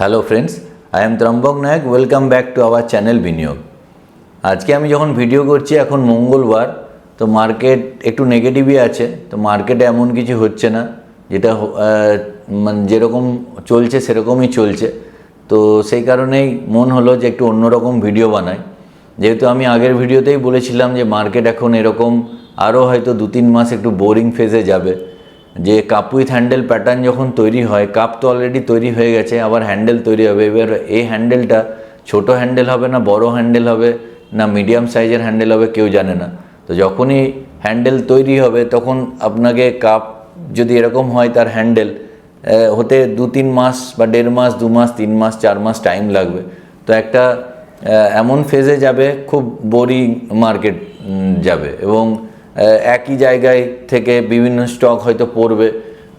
Hello friends, I am Trambak Nayak. Welcome back to our channel Biniyog. আজকে আমি যখন ভিডিও করছি এখন মঙ্গলবার, তো মার্কেট একটু নেগেটিভই আছে। তো মার্কেটে এমন কিছু হচ্ছে না, যেটা মানে যেরকম চলছে সেরকমই চলছে। তো সেই কারণেই মন হলো যে একটু অন্যরকম ভিডিও বানাই। যেহেতু আমি আগের ভিডিওতেই বলেছিলাম যে মার্কেট এখন এরকম আরও হয়তো 2-3 মাস একটু বোরিং ফেজে যাবে। যে কাপ উইথ হ্যান্ডেল প্যাটার্ন যখন তৈরি হয়, কাপ তো অলরেডি তৈরি হয়ে গেছে, আবার হ্যান্ডেল তৈরি হবে। এবার এই হ্যান্ডেলটা ছোট হ্যান্ডেল হবে না বড় হ্যান্ডেল হবে না মিডিয়াম সাইজের হ্যান্ডেল হবে কেউ জানে না। তো যখনই হ্যান্ডেল তৈরি হবে তখন আপনাকে কাপ যদি এরকম হয় তার হ্যান্ডেল হতে 2-3 মাস বা 1.5 মাস 2 মাস 3 মাস 4 মাস টাইম লাগবে। তো একটা এমন ফেজে যাবে, খুব বোরিং মার্কেট যাবে এবং একই জায়গায় থেকে বিভিন্ন স্টক হয়তো পড়বে।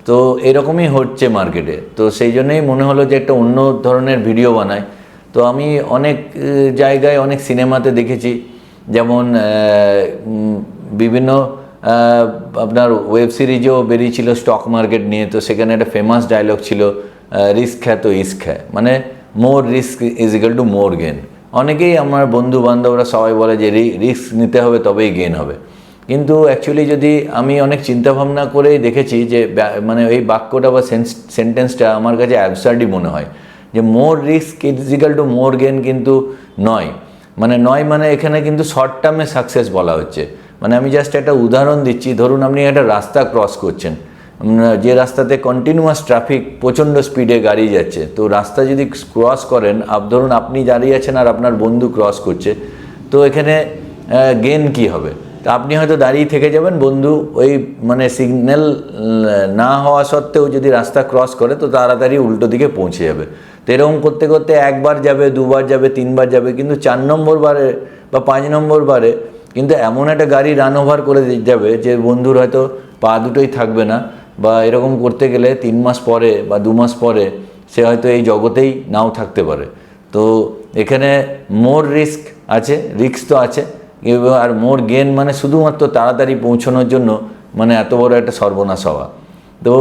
তো এরকমই হচ্ছে মার্কেটে। তো সেই জন্যই মনে হলো যে একটা অন্য ধরনের ভিডিও বানাই। তো আমি অনেক জায়গায় অনেক সিনেমাতে দেখেছি, যেমন বিভিন্ন আপনার ওয়েব সিরিজও বেরিয়েছিল স্টক মার্কেট নিয়ে। তো সেখানে একটা ফেমাস ডায়লগ ছিল, রিস্ক হ্যাঁ তো ইস্ক হ্যাঁ, মানে more risk is equal to more gain. অনেকেই আমার বন্ধু বান্ধবরা সবাই বলে যে রিস্ক নিতে হবে তবেই গেন হবে। কিন্তু অ্যাকচুয়ালি যদি আমি অনেক চিন্তাভাবনা করেই দেখেছি যে মানে এই বাক্যটা বা সেন্টেন্সটা আমার কাছে অ্যাবসার্ডই মনে হয়। যে more risk is equal to more gain কিন্তু নয়। মানে এখানে কিন্তু শর্ট টার্মে সাকসেস বলা হচ্ছে। মানে আমি জাস্ট একটা উদাহরণ দিচ্ছি। ধরুন আপনি একটা রাস্তা ক্রস করছেন, যে রাস্তাতে কন্টিনিউয়াস ট্রাফিক, প্রচণ্ড স্পিডে গাড়ি যাচ্ছে। তো রাস্তা যদি ক্রস করেন, ধরুন আপনি দাঁড়িয়ে আছেন আর আপনার বন্ধু ক্রস করছে, তো এখানে গেন কি হবে? তা আপনি হয়তো দাঁড়িয়ে থেকে যাবেন, বন্ধু ওই মানে সিগন্যাল না হওয়া সত্ত্বেও যদি রাস্তা ক্রস করে তো তাড়াতাড়ি উল্টো দিকে পৌঁছে যাবে। তো এরকম করতে করতে একবার যাবে, দুবার যাবে, তিনবার যাবে, কিন্তু 4 নম্বর বারে বা 5 নম্বর বারে কিন্তু এমন একটা গাড়ি রান ওভার করে যাবে যে বন্ধুর হয়তো পা দুটোই থাকবে না, বা এরকম করতে গেলে 3 মাস পরে বা 2 মাস পরে সে হয়তো এই জগতেই নাও থাকতে পারে। তো এখানে মোর রিস্ক আছে, রিস্ক তো আছে, আর মোর গেন মানে শুধুমাত্র তাড়াতাড়ি পৌঁছানোর জন্য মানে এত বড় একটা সর্বনাশ হওয়া। তো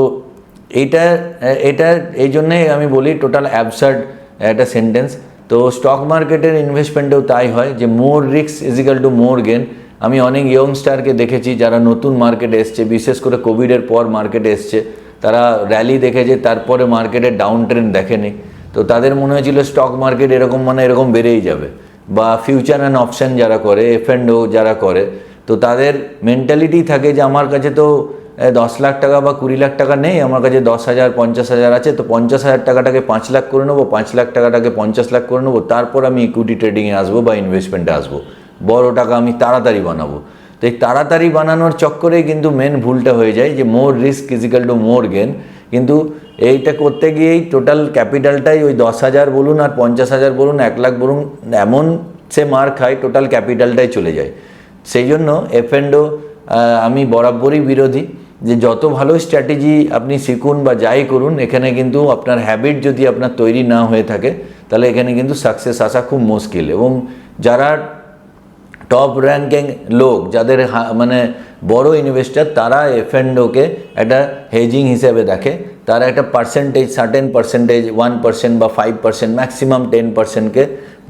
এটা এই জন্যেই আমি বলি টোটাল অ্যাবসার্ড একটা সেন্টেন্স। তো স্টক মার্কেটের ইনভেস্টমেন্টেও তাই হয় যে more risk is equal to more gain. আমি অনেক ইয়ংস্টারকে দেখেছি যারা নতুন মার্কেটে এসছে, বিশেষ করে কোভিডের পর মার্কেটে এসছে, তারা র্যালি দেখেছে, তারপরে মার্কেটের ডাউন ট্রেন্ড দেখেনি। তো তাদের মনে হয়েছিল স্টক মার্কেট এরকম মানে এরকম বেড়েই যাবে। বা ফিউচার অ্যান্ড অপশান যারা করে, F&O যারা করে, তো তাদের মেন্টালিটি থাকে যে আমার কাছে তো 10 লাখ টাকা বা 20 লাখ টাকা নেই, আমার কাছে 10,000 50,000 আছে, তো 50,000 টাকাটাকে 5 লাখ করে নেবো, 5 লাখ টাকাটাকে 50 লাখ করে নেবো, তারপর আমি ইকুইটি ট্রেডিংয়ে আসবো বা ইনভেস্টমেন্টে আসবো, বড় টাকা আমি তাড়াতাড়ি বানাবো। তো এই তাড়াতাড়ি বানানোর চক্করেই কিন্তু মেন ভুলটা হয়ে যায় যে more risk is equal to more gain. কিন্তু এইটা করতে গিয়েই টোটাল ক্যাপিটালটাই ওই 10,000 বলুন আর 50,000 বলুন 1 লাখ বলুন, এমন সে মার খায় টোটাল ক্যাপিটালটাই চলে যায়। সেই জন্য F&O আমি বরাবরই বিরোধী। যে যত ভালো স্ট্র্যাটেজি আপনি শিখুন বা যাই করুন, এখানে কিন্তু আপনার হ্যাবিট যদি আপনার তৈরি না হয়ে থাকে তাহলে এখানে কিন্তু সাকসেস আসা খুব মুশকিল। এবং যারা টপ র্যাঙ্কিং লোক, যাদের মানে বড় ইনভেস্টার, তারা F&Oকে একটা হেজিং হিসেবে দেখে। তারা একটা পার্সেন্টেজ, সার্টেন পার্সেন্টেজ 1% বা 5%, ম্যাক্সিমাম 10%কে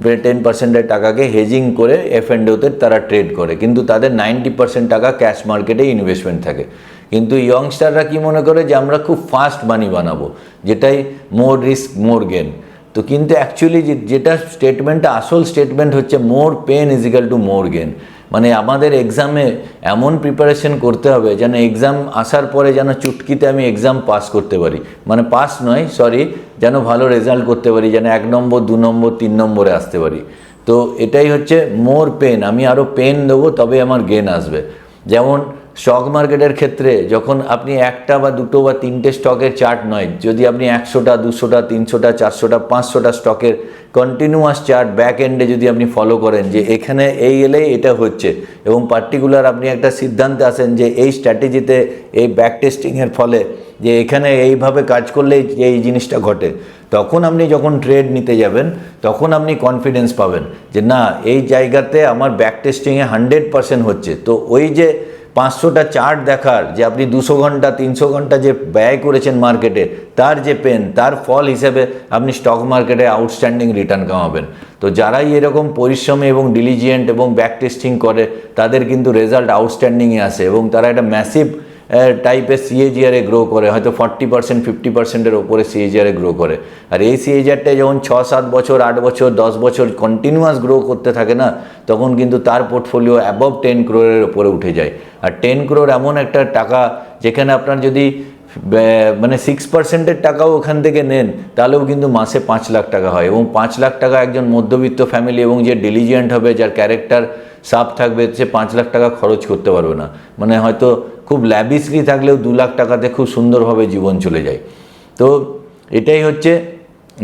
10%-এর টাকাকে হেজিং করে F&Oতে তারা ট্রেড করে। কিন্তু তাদের 90% টাকা ক্যাশ মার্কেটে ইনভেস্টমেন্ট থাকে। কিন্তু ইয়ংস্টাররা কি মনে করে যে আমরা খুব ফাস্ট মানি বানাবো, যেটাই মোর রিস্ক মোর গেন। তো কিন্তু অ্যাকচুয়ালি যেটা স্টেটমেন্টটা, আসল স্টেটমেন্ট হচ্ছে more pain is equal to more gain. মানে আমাদের এক্সামে এমন প্রিপারেশন করতে হবে যেন এক্সাম আসার পরে যেন চুটকিতে আমি এক্সাম পাস করতে পারি, মানে পাস নয় সরি, যেন ভালো রেজাল্ট করতে পারি, যেন 1 নম্বর 2 নম্বর 3 নম্বরে আসতে পারি। তো এটাই হচ্ছে মোর পেন, আমি আরও পেন দেবো তবে আমার গেন আসবে। যেমন স্টক মার্কেটের ক্ষেত্রে যখন আপনি একটা বা দুটো বা তিনটে স্টকের চার্ট নয়, যদি আপনি 100টা 200টা 300টা 400টা 500টা স্টকের কন্টিনিউয়াস চার্ট ব্যাক এন্ডে যদি আপনি ফলো করেন যে এখানে এই এলেই এটা হচ্ছে, এবং পার্টিকুলার আপনি একটা সিদ্ধান্তে আসেন যে এই স্ট্র্যাটেজিতে এই ব্যাক টেস্টিংয়ের ফলে যে এখানে এইভাবে কাজ করলেই এই জিনিসটা ঘটে, তখন আপনি যখন ট্রেড নিতে যাবেন তখন আপনি কনফিডেন্স পাবেন যে না, এই জায়গাতে আমার ব্যাক টেস্টিংয়ে 100% হচ্ছে। তো ওই যে 500টা চার্ট দেখার, যে আপনি 200 ঘন্টা 300 ঘন্টা যে ব্যয় করেছেন মার্কেটে, তার যে পেন, তার ফল হিসেবে আপনি স্টক মার্কেটে আউটস্ট্যান্ডিং রিটার্ন কামাবেন। তো যারাই এরকম পরিশ্রমী এবং ডিলিজিয়েন্ট এবং ব্যাক টেস্টিং করে, তাদের কিন্তু রেজাল্ট আউটস্ট্যান্ডিংয়ে আসে এবং তারা একটা ম্যাসিভ টাইপের সিএজিআরে গ্রো করে, হয়তো 40% 50%-এর ওপরে সিএজিআরে গ্রো করে। আর এই সিএজিআরটা যখন 6-7 বছর 8 বছর 10 বছর কন্টিনিউয়াস গ্রো করতে থাকে না, তখন কিন্তু তার পোর্টফোলিও অ্যাবভ 10 crore-এর ওপরে উঠে যায়। আর 10 crore এমন একটা টাকা, যেখানে আপনার যদি মানে 6%-এর টাকাও ওখান থেকে নেন, তাহলেও কিন্তু মাসে 5 লাখ টাকা হয়। এবং 5 লাখ টাকা একজন মধ্যবিত্ত ফ্যামিলি এবং যে ডিলিজিয়েন্ট হবে, যার ক্যারেক্টার সাফ থাকবে, সে 5 লাখ টাকা খরচ করতে পারবে না। মানে হয়তো খুব ল্যাবিসলি থাকলেও 2 লাখ টাকাতে খুব সুন্দরভাবে জীবন চলে যায়। তো এটাই হচ্ছে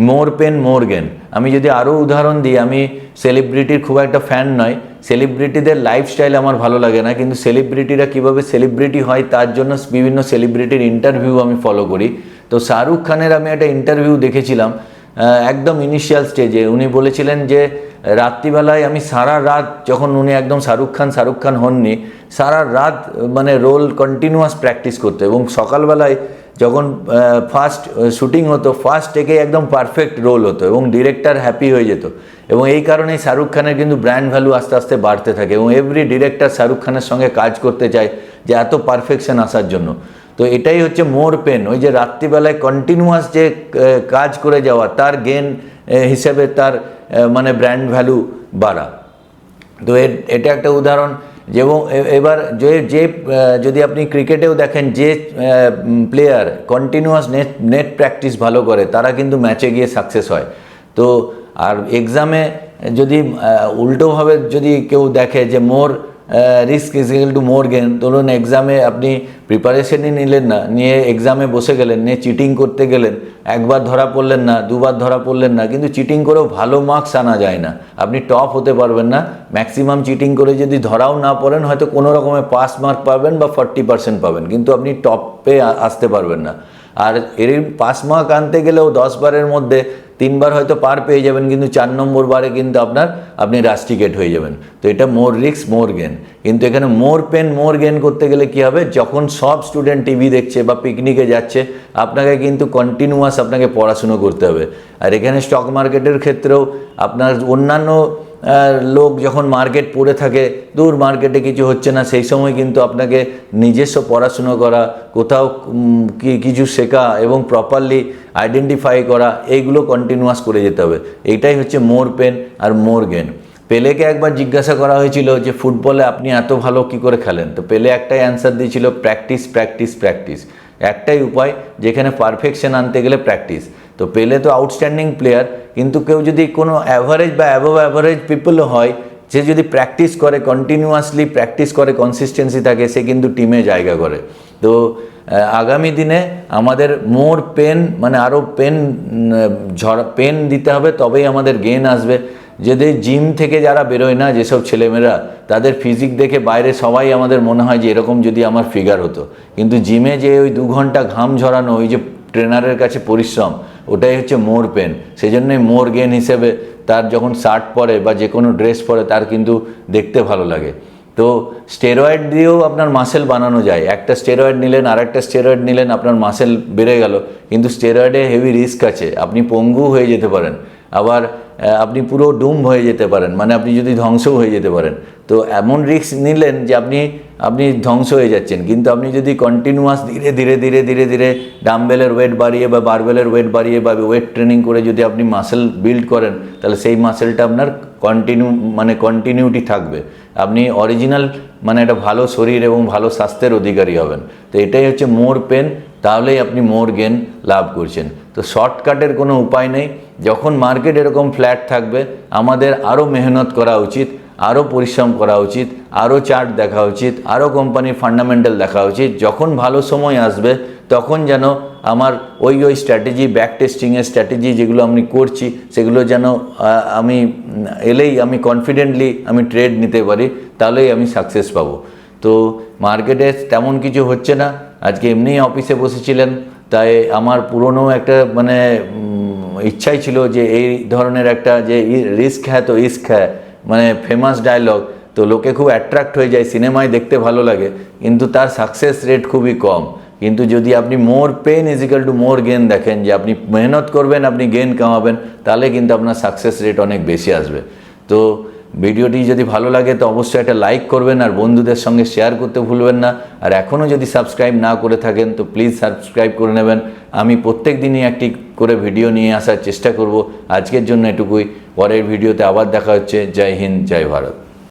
মোর পেন মোর গেন। আমি যদি আরও উদাহরণ দিই, আমি সেলিব্রিটির খুব একটা ফ্যান নয়, সেলিব্রিটিদের লাইফস্টাইল আমার ভালো লাগে না, কিন্তু সেলিব্রিটিরা কীভাবে সেলিব্রিটি হয় তার জন্য বিভিন্ন সেলিব্রিটির ইন্টারভিউ আমি ফলো করি। তো শাহরুখ খানের আমি একটা ইন্টারভিউ দেখেছিলাম, একদম ইনিশিয়াল স্টেজে উনি বলেছিলেন যে রাত্রিবেলায় আমি সারা রাত, যখন উনি একদম শাহরুখ খান হননি, সারা রাত মানে রোল কন্টিনিউয়াস প্র্যাকটিস করতো, এবং সকালবেলায় যখন ফার্স্ট শুটিং হতো, ফার্স্ট টেকে একদম পারফেক্ট রোল হতো এবং ডিরেক্টর হ্যাপি হয়ে যেত। এবং এই কারণেই শাহরুখ খানের কিন্তু ব্র্যান্ড ভ্যালু আস্তে আস্তে বাড়তে থাকে এবং এভরি ডিরেক্টর শাহরুখ খানের সঙ্গে কাজ করতে চায়, যে এত পারফেকশন আসার জন্য। তো এটাই হচ্ছে মোর পেন, ওই যে রাত্রিবেলায় কন্টিনিউয়াস যে কাজ করে যাওয়া, তার গেন হিসেবে তার মানে ব্র্যান্ড ভ্যালু বাড়া। তো এটা একটা উদাহরণ। এবং এবার যদি আপনি ক্রিকেটেও দেখেন, যে প্লেয়ার কন্টিনিউয়াস নেট প্র্যাকটিস ভালো করে, তারা কিন্তু ম্যাচে গিয়ে সাকসেস হয়। তো আর এক্সামে যদি উল্টোভাবে যদি কেউ দেখে যে more risk is equal to more gain, ধরুন এক্সামে আপনি প্রিপারেশনই নিলেন না, নিয়ে এক্সামে বসে গেলেন, নিয়ে চিটিং করতে গেলেন, একবার ধরা পড়লেন না, দুবার ধরা পড়লেন না, কিন্তু চিটিং করেও ভালো মার্কস আনা যায় না, আপনি টপ হতে পারবেন না। ম্যাক্সিমাম চিটিং করে যদি ধরাও না পড়েন, হয়তো কোনো রকমে পাস মার্ক পাবেন বা 40% পাবেন, কিন্তু আপনি টপে আসতে পারবেন না। আর এর পাস মার্ক আনতে গেলেও 10 বারের মধ্যে 3 বার হয়তো পার পেয়ে যাবেন, কিন্তু 4 নম্বর বারে কিন্তু আপনি রাস্টিকেট হয়ে যাবেন। তো এটা মোর রিস্ক মোর গেন। কিন্তু এখানে মোর পেন মোর গেন করতে গেলে কি হবে, যখন সব স্টুডেন্ট টিভি দেখছে বা পিকনিকে যাচ্ছে, আপনাকে কিন্তু কন্টিনিউয়াস আপনাকে পড়াশুনো করতে হবে। আর এখানে স্টক মার্কেটের ক্ষেত্রেও আপনার অন্যান্য লোক যখন মার্কেট পড়ে থাকে, দূর মার্কেটে কিছু হচ্ছে না, সেই সময় কিন্তু আপনাকে নিজস্ব পড়াশুনো করা, কোথাও কিছু শেখা এবং প্রপারলি আইডেন্টিফাই করা, এইগুলো কন্টিনিউয়াস করে যেতে হবে। এইটাই হচ্ছে মোর পেন আর মোর গেন। পেলেকে একবার জিজ্ঞাসা করা হয়েছিল যে ফুটবলে আপনি এত ভালো কি করে খেলেন, তো পেলে একটাই অ্যান্সার দিয়েছিল, প্র্যাকটিস প্র্যাকটিস প্র্যাকটিস। একটাই উপায়, যেখানে পারফেকশন আনতে গেলে প্র্যাকটিস। তো পেলে তো আউটস্ট্যান্ডিং প্লেয়ার, কিন্তু কেউ যদি কোনো অ্যাভারেজ বা অ্যাবভ অ্যাভারেজ পিপলও হয়, সে যদি প্র্যাকটিস করে, কন্টিনিউয়াসলি প্র্যাকটিস করে, কনসিস্টেন্সি থাকে, সে কিন্তু টিমে জায়গা করে। তো আগামী দিনে আমাদের মোর পেন মানে আরও পেন দিতে হবে, তবেই আমাদের গেন আসবে। যদি জিম থেকে যারা বেরোয় না, যেসব ছেলেমেয়েরা, তাদের ফিজিক দেখে বাইরে সবাই আমাদের মনে হয় যে এরকম যদি আমার ফিগার হতো, কিন্তু জিমে যে ওই 2 ঘন্টা ঘাম ঝরানো, ওই যে ট্রেনারের কাছে পরিশ্রম, ওটাই হচ্ছে মোর পেন। সেই জন্যই মোর গেন হিসেবে তার যখন শার্ট পরে বা যে কোনো ড্রেস পরে, তার কিন্তু দেখতে ভালো লাগে। তো স্টেরয়েড দিয়েও আপনার মাসেল বানানো যায়। একটা স্টেরয়েড নিলেন, আর একটা স্টেরয়েড নিলেন, আপনার মাসেল বেড়ে গেল, কিন্তু স্টেরয়েডে হেভি রিস্ক আছে, আপনি পঙ্গু হয়ে যেতে পারেন, আবার আপনি পুরো ডুম হয়ে যেতে পারেন, মানে আপনি যদি ধ্বংসও হয়ে যেতে পারেন। তো এমন রিস্ক নিলেন যে আপনি ধ্বংস হয়ে যাচ্ছেন। কিন্তু আপনি যদি কন্টিনিউয়াস ধীরে ধীরে ধীরে ধীরে ধীরে ডাম্বেলের ওয়েট বাড়িয়ে বা বারবেলের ওয়েট বাড়িয়ে বা ওয়েট ট্রেনিং করে যদি আপনি মাসেল বিল্ড করেন, তাহলে সেই মাসেলটা আপনার কন্টিনিউটি থাকবে, আপনি অরিজিনাল মানে একটা ভালো শরীর এবং ভালো স্বাস্থ্যের অধিকারী হবেন। তো এটাই হচ্ছে মোর পেন, তাহলেই আপনি মোর গেন লাভ করছেন। তো শর্টকাটের কোনো উপায় নেই। যখন মার্কেট এরকম ফ্ল্যাট থাকবে, আমাদের আরও মেহনত করা উচিত, আরও পরিশ্রম করা উচিত, আরও চার্ট দেখা উচিত, আরও কোম্পানির ফান্ডামেন্টাল দেখা উচিত। যখন ভালো সময় আসবে, তখন যেন আমার ওই স্ট্র্যাটেজি, ব্যাক টেস্টিংয়ের স্ট্র্যাটেজি যেগুলো আমি করছি, সেগুলো যেন আমি কনফিডেন্টলি আমি ট্রেড নিতে পারি, তাহলেই আমি সাকসেস পাবো। তো মার্কেটে তেমন কিছু হচ্ছে না। আজকে এমনিই অফিসে বসেছিলেন, তাই আমার পুরনো একটা মানে ইচ্ছাই ছিল যে এই ধরনের একটা, যে রিস্ক হ্যায় তো ইস্ক হ্যায়, মানে ফেমাস ডায়লগ, তো লোকে খুব অ্যাট্রাক্ট হয়ে যায়, সিনেমায় দেখতে ভালো লাগে, কিন্তু তার সাকসেস রেট খুবই কম। কিন্তু যদি আপনি মোর pen is equal two more gain দেখেন, যে আপনি মেহনত করবেন, আপনি গেন কামাবেন, তাহলে কিন্তু আপনার সাকসেস রেট অনেক বেশি আসবে। তো ভিডিওটি যদি ভালো লাগে তো অবশ্যই একটা লাইক করবেন, আর বন্ধুদের সঙ্গে শেয়ার করতে ভুলবেন না। আর এখনও যদি সাবস্ক্রাইব না করে থাকেন তো প্লিজ সাবস্ক্রাইব করে নেবেন। আমি প্রত্যেক দিনই একটি করে ভিডিও নিয়ে আসার চেষ্টা করব। আজকের জন্য এটুকুই, পরের ভিডিওতে আবার দেখা হচ্ছে। জয় হিন্দ, জয় ভারত।